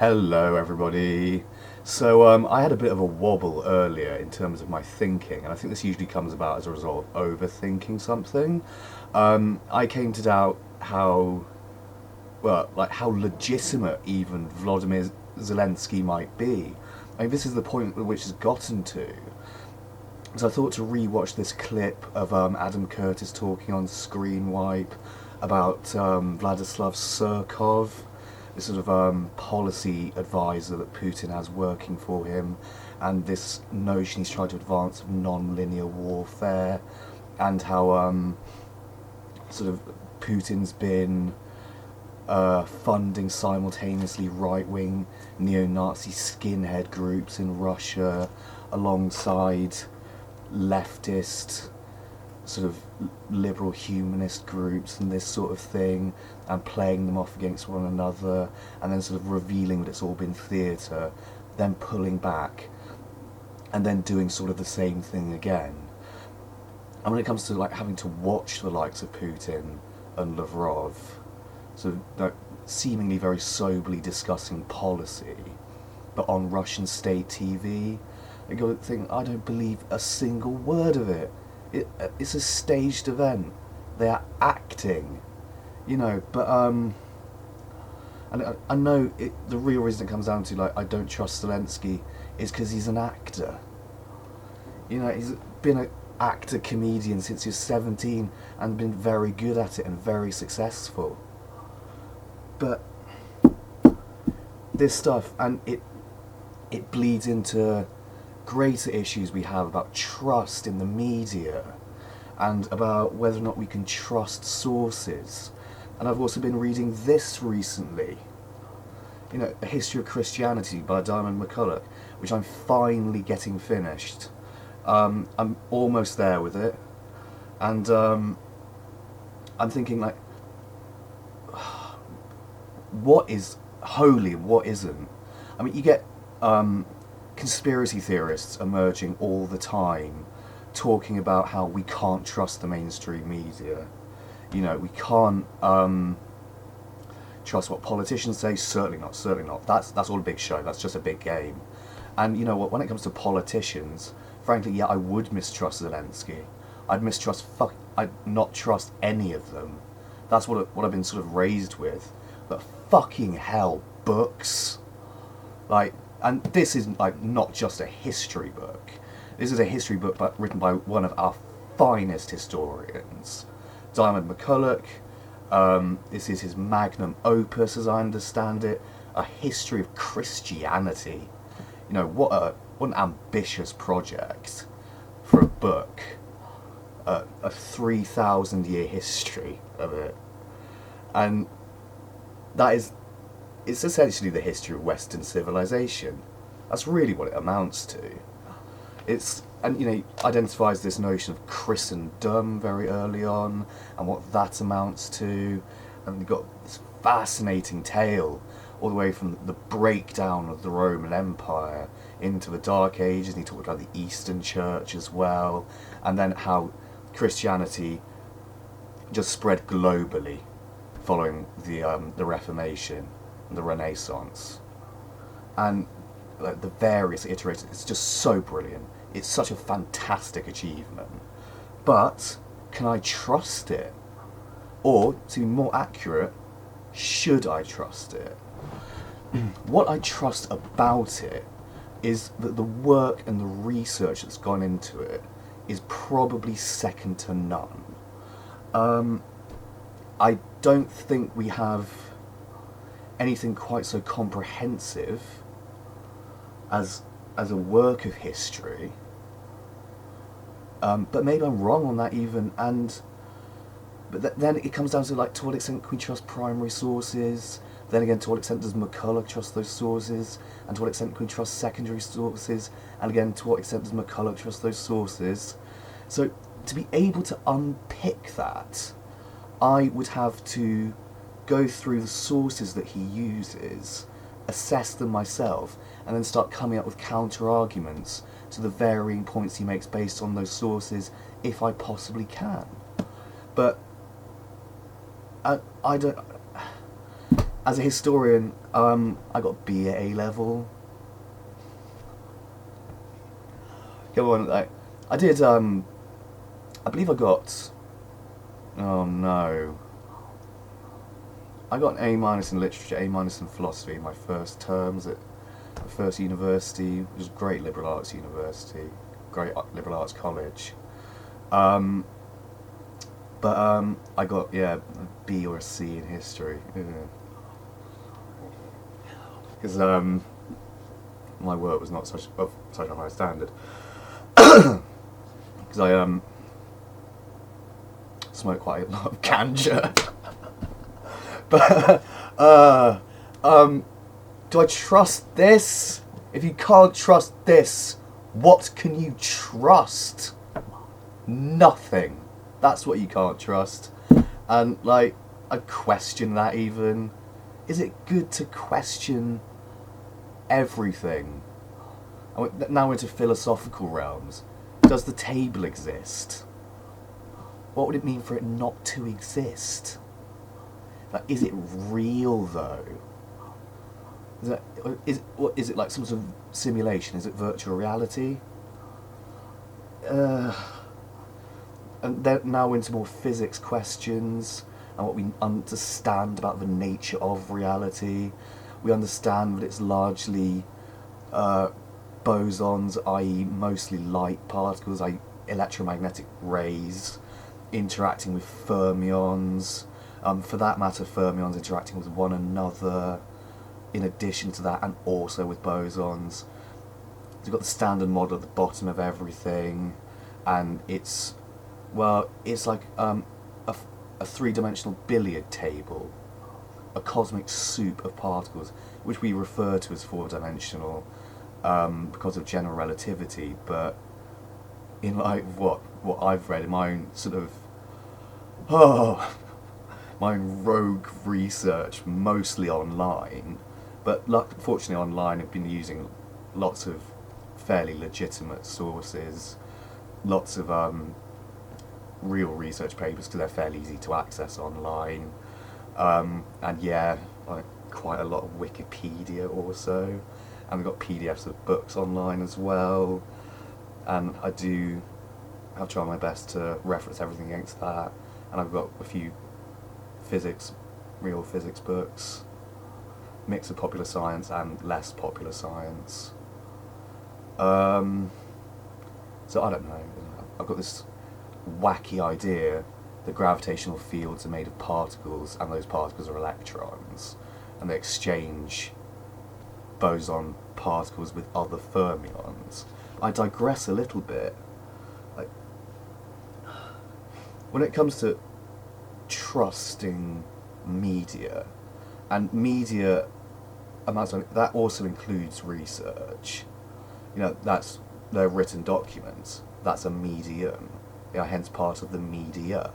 Hello everybody. So I had a bit of a wobble earlier in terms of my thinking, and I think this usually comes about as a result of overthinking something. I came to doubt how, how legitimate even Vladimir Zelensky might be. I mean, this is the point at which it's gotten to. So I thought to re-watch this clip of Adam Curtis talking on Screen Wipe about Yadislav Surkov, this sort of policy advisor that Putin has working for him, and this notion he's tried to advance of non-linear warfare, and how sort of Putin's been funding simultaneously right-wing neo-Nazi skinhead groups in Russia alongside leftist sort of liberal humanist groups and this sort of thing, and playing them off against one another, and then sort of revealing that it's all been theatre, then pulling back, and then doing sort of the same thing again. And when it comes to like having to watch the likes of Putin and Lavrov sort of like, seemingly very soberly discussing policy, but on Russian state TV, I got to think, I don't believe a single word of it. It's a staged event. They are acting, but and I know the real reason it comes down to, like, I don't trust Zelensky is because he's an actor. He's been an actor comedian since he was 17 and been very good at it and very successful. But this stuff, and it bleeds into greater issues we have about trust in the media and about whether or not we can trust sources. And I've also been reading this recently, A History of Christianity by Diamond McCulloch, which I'm finally getting finished. I'm almost there with it, and I'm thinking, like, what is holy and what isn't? I mean, you get conspiracy theorists emerging all the time talking about how we can't trust the mainstream media. We can't trust what politicians say. Certainly not. That's all a big show. That's just a big game. And you know what, when it comes to politicians, frankly, yeah, I would mistrust Zelensky. I'd not trust any of them. That's what I've been sort of raised with. But fucking hell, books. Like, and this is like not just a history book. This is a history book written by one of our finest historians, Diamond McCulloch. This is his magnum opus, as I understand it, a history of Christianity. What an ambitious project for a book. A 3,000-year history of it, and it's essentially the history of Western civilization. That's really what it amounts to. Identifies this notion of Christendom very early on, and what that amounts to, and you've got this fascinating tale all the way from the breakdown of the Roman Empire into the Dark Ages, and he talked about the Eastern Church as well, and then how Christianity just spread globally following the Reformation and the Renaissance, and like the various iterations. It's just so brilliant. It's such a fantastic achievement. But can I trust it? Or, to be more accurate, should I trust it? What I trust about it is that the work and the research that's gone into it is probably second to none. I don't think we have anything quite so comprehensive as a work of history, but maybe I'm wrong on that even. But then it comes down to, like, to what extent can we trust primary sources? Then again, to what extent does McCulloch trust those sources? And to what extent can we trust secondary sources? And again, to what extent does McCulloch trust those sources? So to be able to unpick that, I would have to go through the sources that he uses, assess them myself, and then start coming up with counter-arguments to the varying points he makes based on those sources, if I possibly can. But I don't... as a historian, I got B at A level. Come on, like, I did, I believe I got, oh no, I got an A minus in literature, A minus in philosophy in my first terms at the first university, which was a great liberal arts university, great liberal arts college. But I got, yeah, a B or a C in history. Because my work was not of such a high standard. Because I smoked quite a lot of ganja. But do I trust this? If you can't trust this, what can you trust? Nothing. That's what you can't trust. And like, I question that even. Is it good to question everything? Now into philosophical realms. Does the table exist? What would it mean for it not to exist? Like, is it real though? Is it like some sort of simulation? Is it virtual reality? And then now into more physics questions and what we understand about the nature of reality. We understand that it's largely bosons, i.e. mostly light particles, i.e. electromagnetic rays, interacting with fermions. For that matter, fermions interacting with one another, in addition to that, and also with bosons. So we've got the standard model at the bottom of everything, and it's like a three-dimensional billiard table, a cosmic soup of particles, which we refer to as four-dimensional because of general relativity. But in like what I've read in my own sort of my own rogue research, mostly online, but fortunately online I've been using lots of fairly legitimate sources, lots of real research papers because they're fairly easy to access online, and yeah, like quite a lot of Wikipedia also, and we've got PDFs of books online as well, and I do have tried my best to reference everything against that, and I've got a few real physics books, mix of popular science and less popular science. So I don't know, I've got this wacky idea that gravitational fields are made of particles, and those particles are electrons, and they exchange boson particles with other fermions. I digress a little bit. Like, when it comes to trusting media, and media that also includes research, that's their written documents, that's a medium, hence part of the media.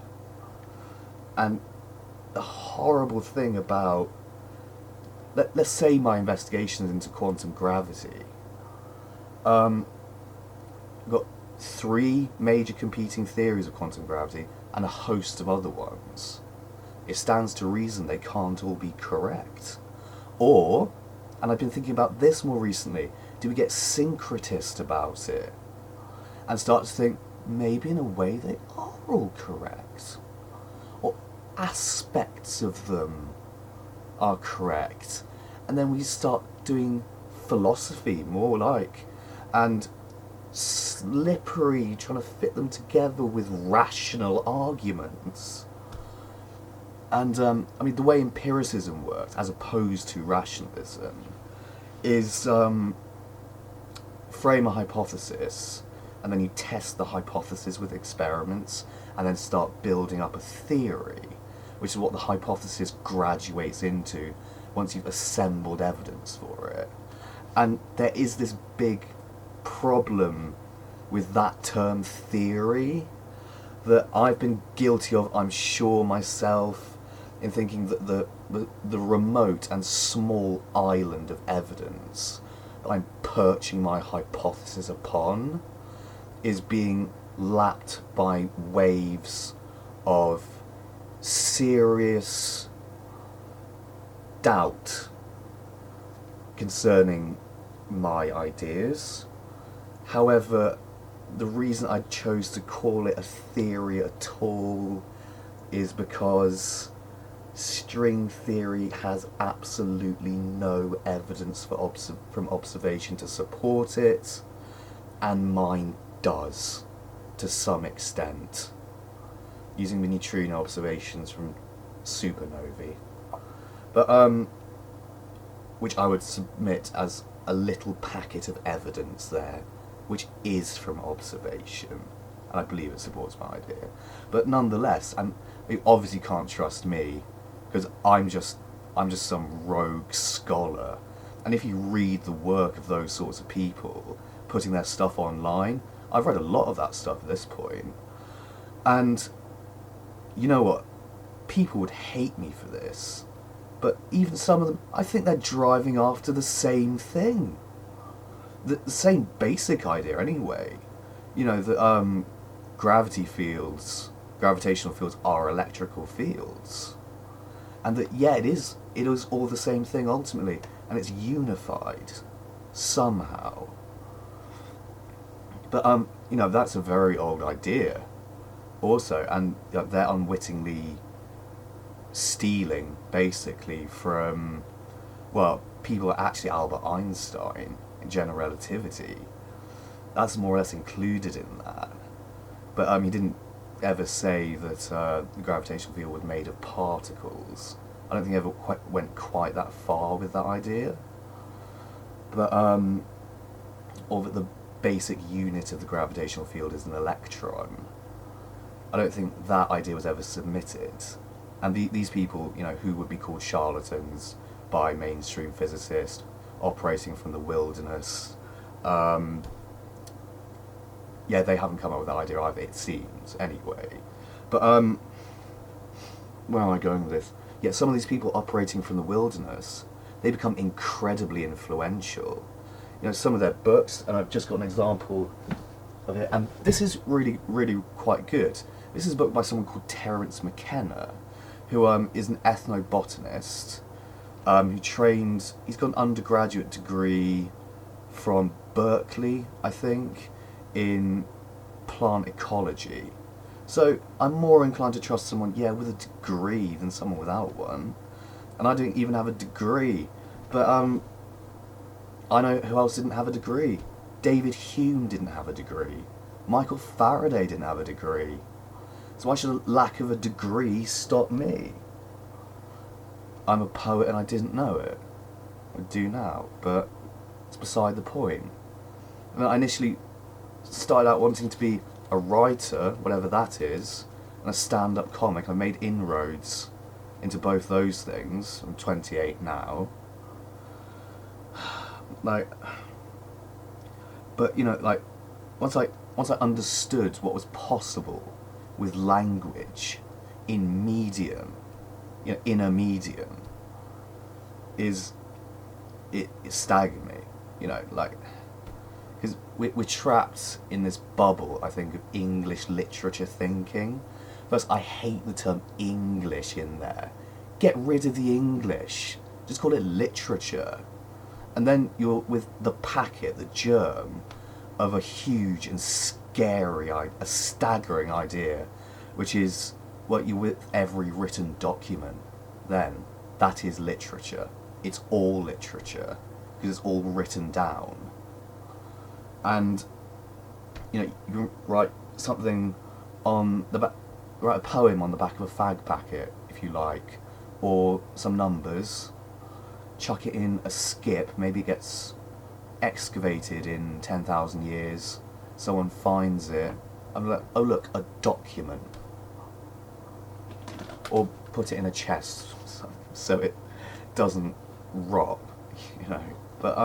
And the horrible thing about, let's say my investigations into quantum gravity, I've got 3 major competing theories of quantum gravity and a host of other ones. It stands to reason they can't all be correct. Or, and I've been thinking about this more recently, do we get syncretist about it and start to think maybe in a way they are all correct, or aspects of them are correct, and then we start doing philosophy more like, and slippery, trying to fit them together with rational arguments. And the way empiricism works, as opposed to rationalism, is frame a hypothesis, and then you test the hypothesis with experiments, and then start building up a theory, which is what the hypothesis graduates into once you've assembled evidence for it. And there is this big problem with that term theory that I've been guilty of, I'm sure, myself, in thinking that the remote and small island of evidence that I'm perching my hypothesis upon is being lapped by waves of serious, doubt concerning my ideas. However, the reason I chose to call it a theory at all is because string theory has absolutely no evidence from observation to support it, and mine does, to some extent, using the neutrino observations from supernovae. But, which I would submit as a little packet of evidence there, which is from observation, and I believe it supports my idea. But nonetheless, and you obviously can't trust me, because I'm just some rogue scholar. And if you read the work of those sorts of people putting their stuff online, I've read a lot of that stuff at this point, and you know what? People would hate me for this, but even some of them, I think they're driving after the same thing. The same basic idea anyway. You know, that gravitational fields are electrical fields. And that, yeah, it is all the same thing ultimately, and it's unified somehow. But, you know, that's a very old idea also, and they're unwittingly stealing, basically, from, well, people are actually Albert Einstein in general relativity. That's more or less included in that. But he didn't ever say that the gravitational field was made of particles. I don't think he ever went quite that far with that idea. But, or that the basic unit of the gravitational field is an electron. I don't think that idea was ever submitted. And these people, you know, who would be called charlatans by mainstream physicists, operating from the wilderness, yeah, they haven't come up with that idea either, it seems, anyway. But, where am I going with this? Yeah, some of these people operating from the wilderness, they become incredibly influential. You know, some of their books, and I've just got an example of it, and this is really, really quite good. This is a book by someone called Terence McKenna, who is an ethnobotanist, he's got an undergraduate degree from Berkeley, I think, in plant ecology. So I'm more inclined to trust someone, yeah, with a degree than someone without one. And I don't even have a degree. But I know who else didn't have a degree. David Hume didn't have a degree. Michael Faraday didn't have a degree. So why should a lack of a degree stop me? I'm a poet and I didn't know it. I do now, but it's beside the point. I mean, I initially started out wanting to be a writer, whatever that is, and a stand-up comic. I made inroads into both those things. I'm 28 now. Like, but you know, like, once I understood what was possible with language in medium, you know, in a medium, it staggered me, you know, like, because we're trapped in this bubble, I think, of English literature thinking. First, I hate the term English in there. Get rid of the English. Just call it literature. And then you're with the packet, the germ, of a huge and scary, a staggering idea, which is what you with every written document. Then, that is literature. It's all literature, because it's all written down. And, you know, you can write something on the back, write a poem on the back of a fag packet, if you like, or some numbers, chuck it in a skip, maybe it gets excavated in 10,000 years, someone finds it, and like, oh look, a document. Or put it in a chest, so it doesn't rot, you know. But,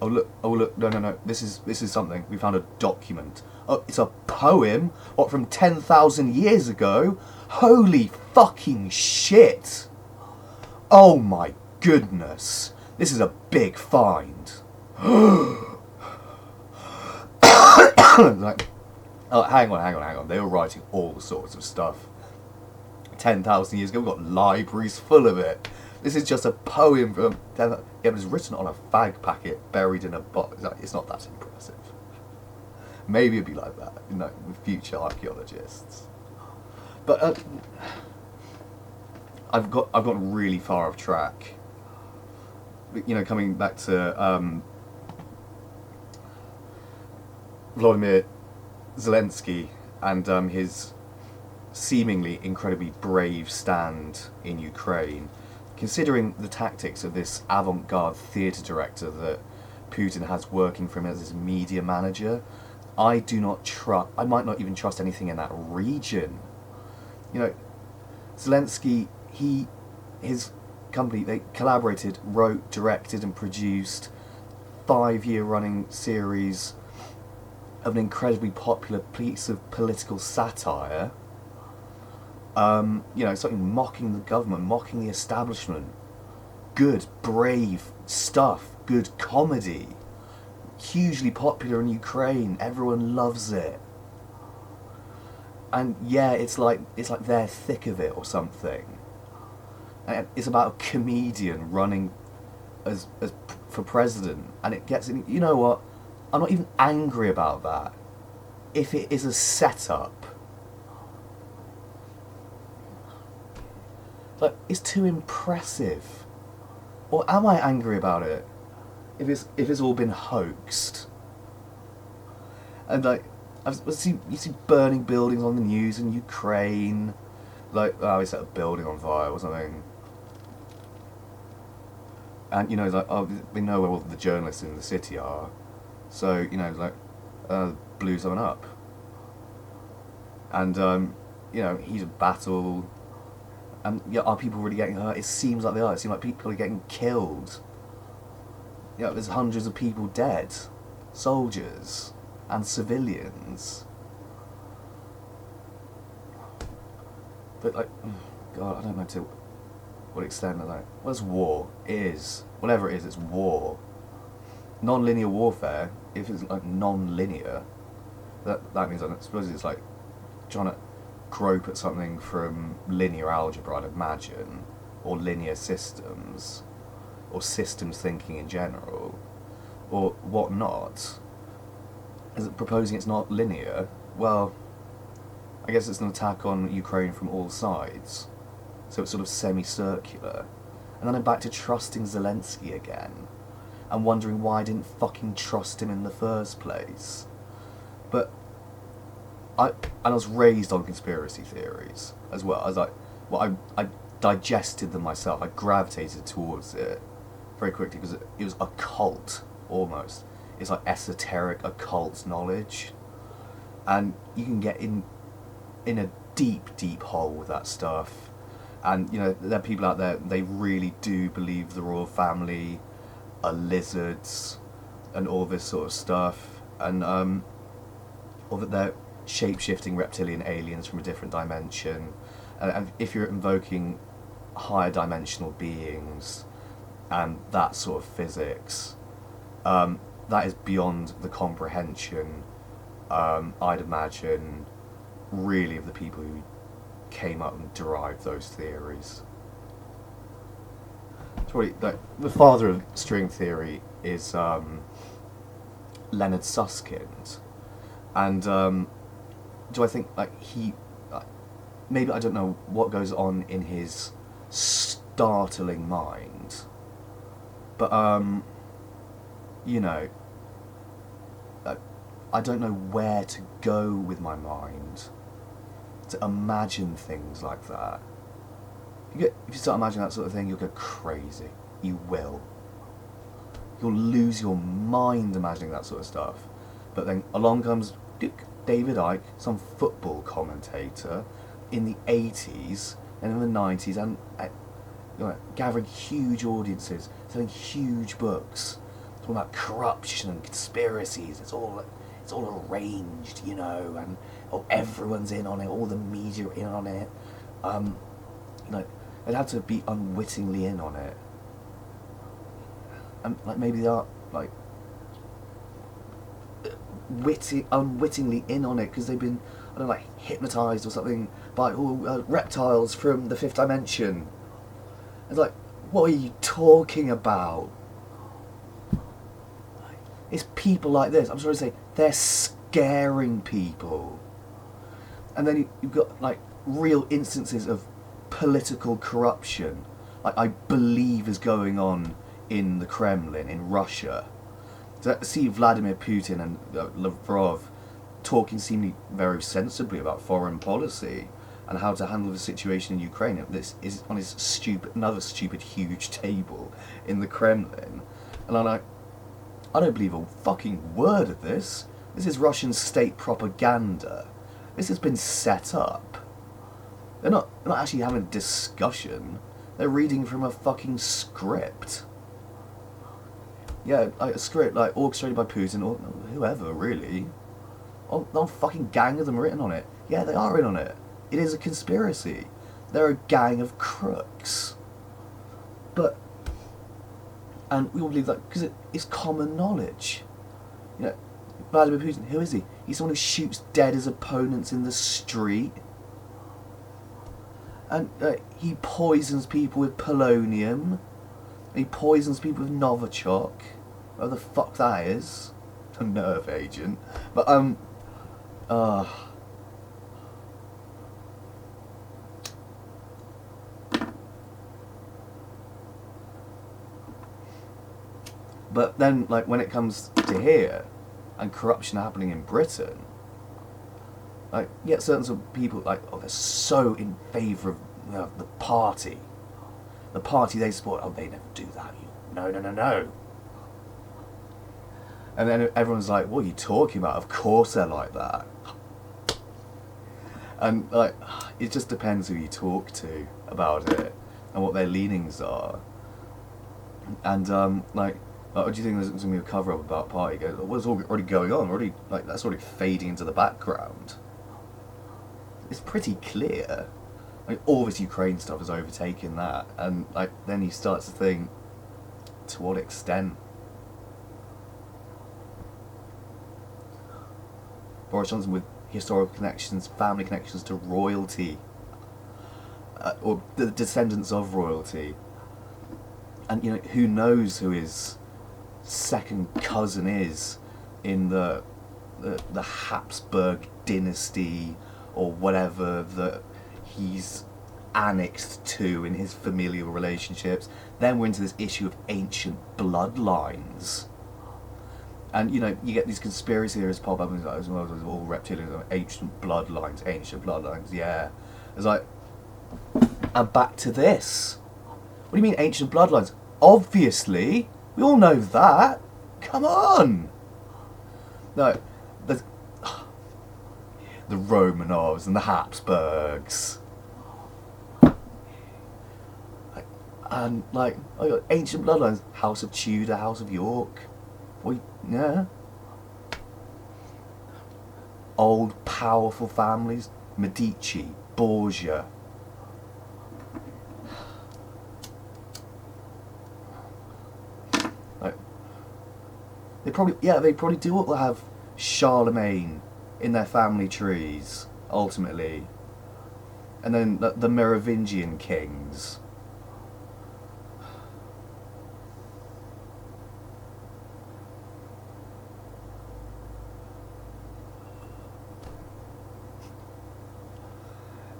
look, oh look, no, this is something, we found a document. Oh, it's a poem? What, from 10,000 years ago? Holy fucking shit! Oh my goodness, this is a big find. Like, oh, hang on, they were writing all sorts of stuff 10,000 years ago. We've got libraries full of it. This is just a poem from 10,000. Yeah, but it's written on a fag packet buried in a box. It's not that impressive. Maybe it'd be like that, with future archaeologists. But I've gotten really far off track. Coming back to Vladimir Zelensky and his seemingly incredibly brave stand in Ukraine, considering the tactics of this avant-garde theatre director that Putin has working for him as his media manager, I might not even trust anything in that region. Zelensky, his company, they collaborated, wrote, directed and produced 5-year running series of an incredibly popular piece of political satire, something mocking the government, mocking the establishment. Good, brave stuff, good comedy. Hugely popular in Ukraine, everyone loves it. And yeah, it's like they're thick of it or something. And it's about a comedian running as for president, and it gets in. You know what? I'm not even angry about that. If it is a setup, it's too impressive. Or am I angry about it? If it's all been hoaxed, and you see burning buildings on the news in Ukraine, we set a building on fire or something, and they know where all the journalists in the city are, so blew someone up, and heat of battle, and are people really getting hurt? It seems like they are. It seems like people are getting killed. There's hundreds of people dead, soldiers and civilians. But God, I don't know to what extent what is war? Whatever it is, it's war. Non-linear warfare. If it's non-linear, that means I suppose it's trying to grope at something from linear algebra, I'd imagine, or linear systems, or systems thinking in general, or whatnot. Is it proposing it's not linear? Well, I guess it's an attack on Ukraine from all sides, so it's sort of semicircular. And then I'm back to trusting Zelensky again, and wondering why I didn't fucking trust him in the first place. But I was raised on conspiracy theories as well. I digested them myself. I gravitated towards it very quickly because it was occult almost. It's like esoteric occult knowledge, and you can get in a deep hole with that stuff. And there are people out there, they really do believe the royal family are lizards and all this sort of stuff, and or that they're shape-shifting reptilian aliens from a different dimension. And if you're invoking higher dimensional beings and that sort of physics, that is beyond the comprehension, I'd imagine, really, of the people who came up and derived those theories. It's probably, the father of string theory is Leonard Susskind, and do I think he maybe, I don't know what goes on in his startling mind, but I don't know where to go with my mind to imagine things like that. If you start imagining that sort of thing, you'll go crazy. You will. You'll lose your mind imagining that sort of stuff. But then along comes David Ike, some football commentator in the 80s and in the 90s, and gathering huge audiences, selling huge books, talking about corruption and conspiracies. It's all arranged, and everyone's in on it, all the media are in on it. They'd have to be unwittingly in on it, and maybe they are unwittingly in on it because they've been hypnotized or something by reptiles from the fifth dimension. It's like, what are you talking about? It's people like this, I'm sorry to say, they're scaring people. And then you've got like real instances of political corruption, like I believe is going on in the Kremlin, in Russia. To see Vladimir Putin and Lavrov talking seemingly very sensibly about foreign policy and how to handle the situation in Ukraine. This is on his another stupid huge table in the Kremlin. And I'm like, I don't believe a fucking word of this. This is Russian state propaganda. This has been set up. They're not actually having a discussion. They're reading from a fucking script. Yeah, like a script like orchestrated by Putin or whoever, really. Oh, fucking gang of them written on it. Yeah, they are in on it. It is a conspiracy. They're a gang of crooks. But, and we all believe that because it's common knowledge. You know, Vladimir Putin, who is he? He's someone who shoots dead his opponents in the street. And he poisons people with polonium. He poisons people with Novichok. Whatever the fuck that is. A nerve agent. But, But then, like, when it comes to here, and corruption happening in Britain, like, yet certain sort of people, like, oh, they're so in favour of the party. The party they support, oh, they never do that. No. And then everyone's like, what are you talking about? Of course they're like that. And, like, it just depends who you talk to about it and what their leanings are. And, like, what do you think there's going to be a cover-up about party? Goes, what's already going on? Already, like, that's already fading into the background. It's pretty clear. Like, all this Ukraine stuff has overtaken that. And, like, then you start to think, to what extent? Boris Johnson with historical connections, family connections to royalty, or the descendants of royalty. And, you know, who knows who his second cousin is in the Habsburg dynasty or whatever that he's annexed to in his familial relationships. Then we're into this issue of ancient bloodlines. And, you know, you get these conspiracy theorists pop up and it's like, as well as all reptilians, ancient bloodlines, yeah. It's like, and back to this. What do you mean ancient bloodlines? Obviously, we all know that. Come on. No, the Romanovs and the Habsburgs. And, like, ancient bloodlines, House of Tudor, House of York. Yeah. Old, powerful families, Medici, Borgia. Like, they probably do all have Charlemagne in their family trees, ultimately. And then the Merovingian kings.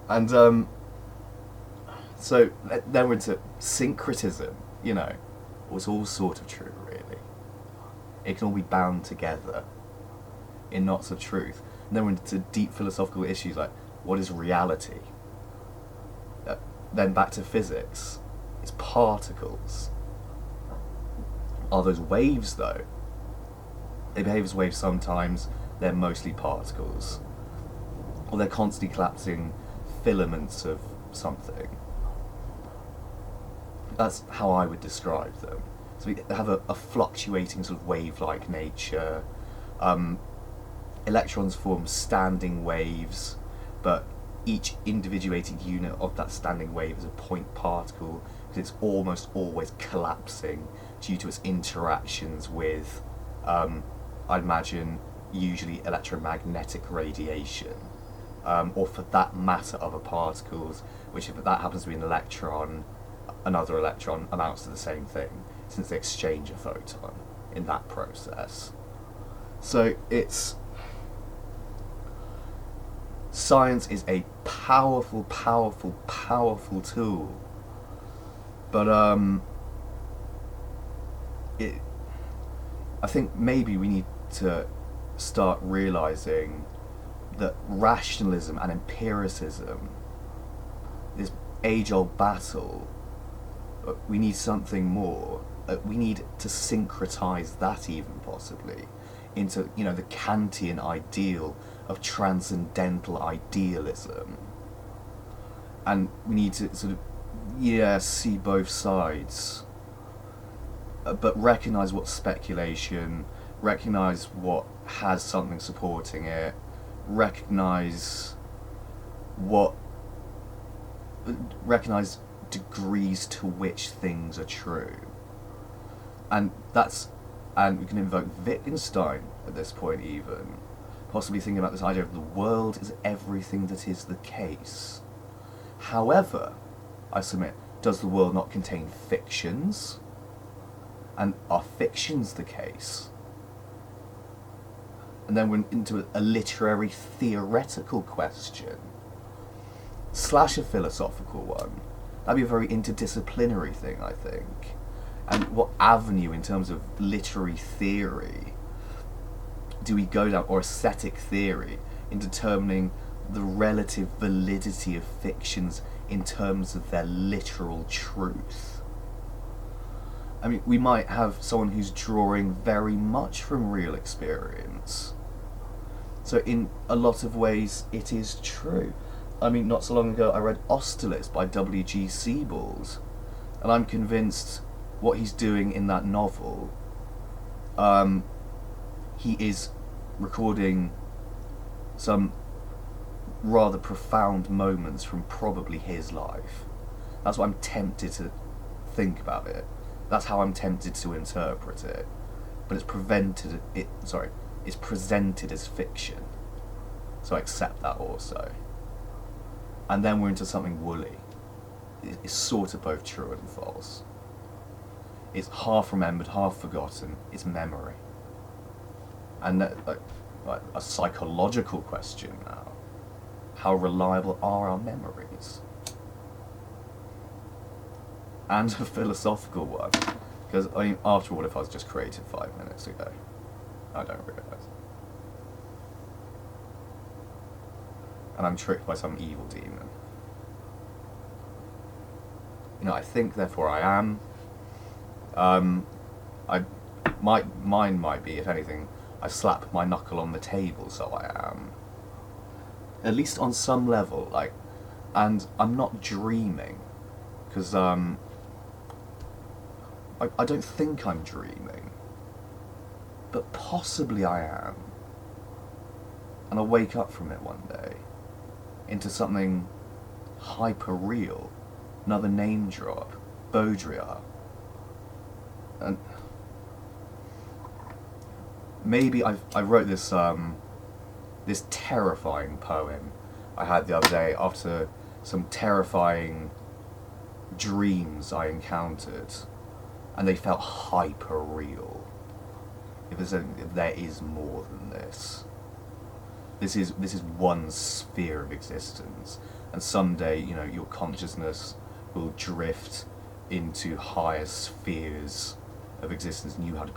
And, so, then we're into syncretism, you know. It's all sort of true, really. It can all be bound together in knots of truth. And then we're into deep philosophical issues like, what is reality? Then back to physics. It's particles. Are those waves, though? They behave as waves sometimes. They're mostly particles. Or they're constantly collapsing filaments of something. That's how I would describe them. So we have a fluctuating sort of wave-like nature. Electrons form standing waves, but each individuated unit of that standing wave is a point particle because it's almost always collapsing due to its interactions with, I'd imagine, usually electromagnetic radiation. or for that matter other particles, which if that happens to be an electron, another electron amounts to the same thing, since they exchange a photon in that process. So science is a powerful, powerful, powerful tool, but I think maybe we need to start realizing that rationalism and empiricism, this age-old battle, we need something more. We need to syncretize that even possibly into, the Kantian ideal of transcendental idealism. And we need to sort of, see both sides, but recognize what's speculation, recognize what has something supporting it, recognize degrees to which things are true. And we can invoke Wittgenstein at this point even, possibly thinking about this idea of the world is everything that is the case. However, I submit, does the world not contain fictions? And are fictions the case? And then we're into a literary theoretical question / a philosophical one. That'd be a very interdisciplinary thing, I think. And what avenue in terms of literary theory do we go down, or aesthetic theory, in determining the relative validity of fictions in terms of their literal truth? I mean, we might have someone who's drawing very much from real experience. So in a lot of ways, it is true. I mean, not so long ago, I read Austerlitz by W.G. Sebald, and I'm convinced what he's doing in that novel, he is recording some rather profound moments from probably his life. That's what I'm tempted to think about it. That's how I'm tempted to interpret it. But it's presented as fiction. So I accept that also. And then we're into something woolly. It's sort of both true and false. It's half remembered, half forgotten. It's memory. And like a psychological question now. How reliable are our memories? And a philosophical one. Because, I mean, after all, if I was just created 5 minutes ago, I don't realise. And I'm tricked by some evil demon. I think, therefore I am. Mine might be, if anything, I slap my knuckle on the table, so I am. At least on some level, and I'm not dreaming, because I don't think I'm dreaming, but possibly I am. And I'll wake up from it one day into something hyper-real, another name drop, Baudrillard. And maybe I wrote this this terrifying poem I had the other day after some terrifying dreams I encountered, and they felt hyper real. If there is more than this. This is one sphere of existence, and someday, your consciousness will drift into higher spheres of existence, and you have to